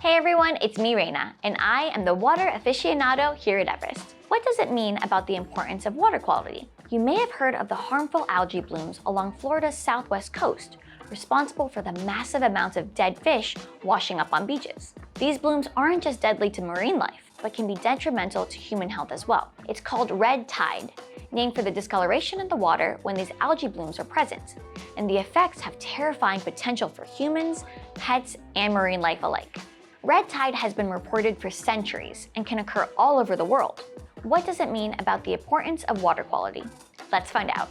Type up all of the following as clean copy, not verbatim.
Hey everyone, it's me, Reina, and I am the water aficionado here at Everest. What does it mean about the importance of water quality? You may have heard of the harmful algae blooms along Florida's southwest coast, responsible for the massive amounts of dead fish washing up on beaches. These blooms aren't just deadly to marine life, but can be detrimental to human health as well. It's called red tide, named for the discoloration in the water when these algae blooms are present, and the effects have terrifying potential for humans, pets, and marine life alike. Red tide has been reported for centuries and can occur all over the world. What does it mean about the importance of water quality? Let's find out.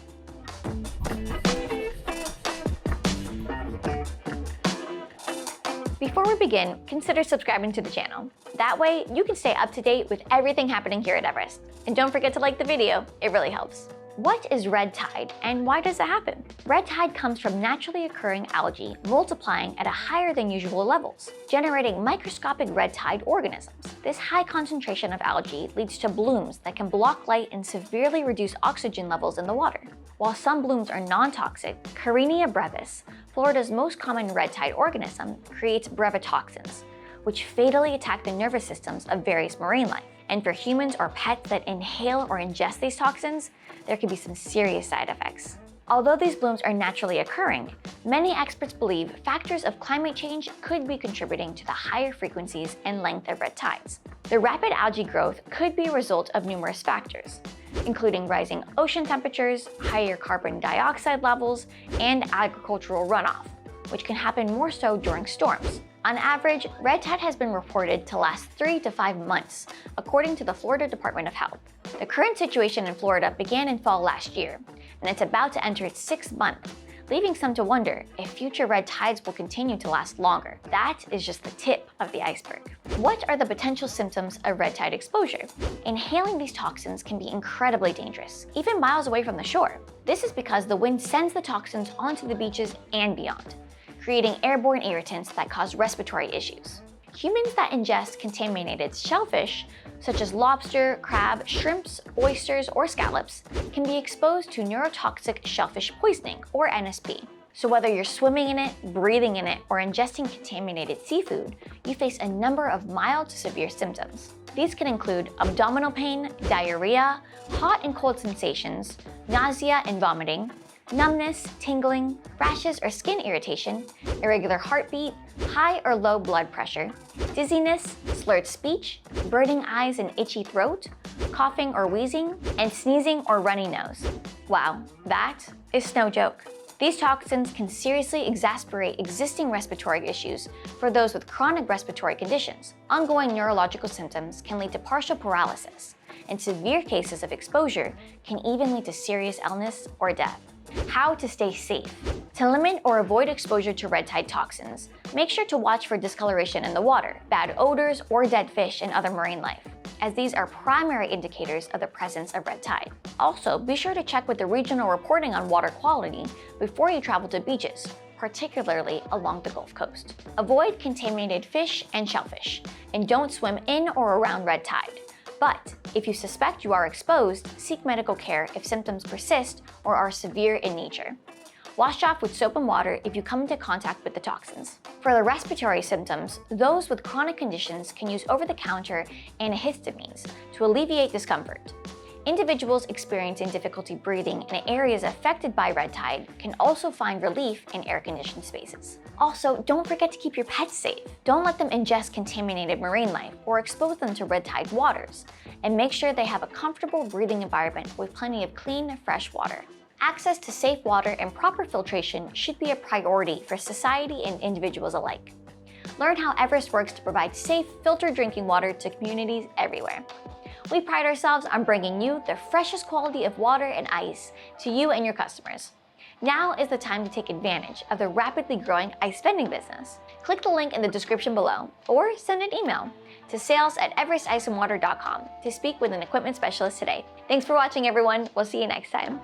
Before we begin, consider subscribing to the channel. That way, you can stay up to date with everything happening here at Everest. And don't forget to like the video, it really helps. What is red tide and why does it happen? Red tide comes from naturally occurring algae multiplying at a higher than usual levels, generating microscopic red tide organisms. This high concentration of algae leads to blooms that can block light and severely reduce oxygen levels in the water. While some blooms are non-toxic, Karenia brevis, Florida's most common red tide organism, creates brevetoxins, which fatally attack the nervous systems of various marine life. And for humans or pets that inhale or ingest these toxins, there can be some serious side effects. Although these blooms are naturally occurring, many experts believe factors of climate change could be contributing to the higher frequencies and length of red tides. The rapid algae growth could be a result of numerous factors, including rising ocean temperatures, higher carbon dioxide levels, and agricultural runoff, which can happen more so during storms. On average, red tide has been reported to last 3 to 5 months, according to the Florida Department of Health. The current situation in Florida began in fall last year, and it's about to enter its 6th month, leaving some to wonder if future red tides will continue to last longer. That is just the tip of the iceberg. What are the potential symptoms of red tide exposure? Inhaling these toxins can be incredibly dangerous, even miles away from the shore. This is because the wind sends the toxins onto the beaches and beyond, creating airborne irritants that cause respiratory issues. Humans that ingest contaminated shellfish, such as lobster, crab, shrimps, oysters, or scallops, can be exposed to neurotoxic shellfish poisoning, or NSP. So whether you're swimming in it, breathing in it, or ingesting contaminated seafood, you face a number of mild to severe symptoms. These can include abdominal pain, diarrhea, hot and cold sensations, nausea and vomiting, numbness, tingling, rashes or skin irritation, irregular heartbeat, high or low blood pressure, dizziness, slurred speech, burning eyes and itchy throat, coughing or wheezing, and sneezing or runny nose. Wow, that is no joke. These toxins can seriously exacerbate existing respiratory issues for those with chronic respiratory conditions. Ongoing neurological symptoms can lead to partial paralysis, and severe cases of exposure can even lead to serious illness or death. How to stay safe. To limit or avoid exposure to red tide toxins, make sure to watch for discoloration in the water, bad odors, or dead fish and other marine life, as these are primary indicators of the presence of red tide. Also, be sure to check with the regional reporting on water quality before you travel to beaches, particularly along the Gulf Coast. Avoid contaminated fish and shellfish, and don't swim in or around red tide. But if you suspect you are exposed, seek medical care if symptoms persist or are severe in nature. Wash off with soap and water if you come into contact with the toxins. For the respiratory symptoms, those with chronic conditions can use over-the-counter antihistamines to alleviate discomfort. Individuals experiencing difficulty breathing in areas affected by red tide can also find relief in air-conditioned spaces. Also, don't forget to keep your pets safe. Don't let them ingest contaminated marine life or expose them to red tide waters, and make sure they have a comfortable breathing environment with plenty of clean, fresh water. Access to safe water and proper filtration should be a priority for society and individuals alike. Learn how Everest works to provide safe, filtered drinking water to communities everywhere. We pride ourselves on bringing you the freshest quality of water and ice to you and your customers. Now is the time to take advantage of the rapidly growing ice vending business. Click the link in the description below or send an email to sales@everesticeandwater.com to speak with an equipment specialist today. Thanks for watching, everyone. We'll see you next time.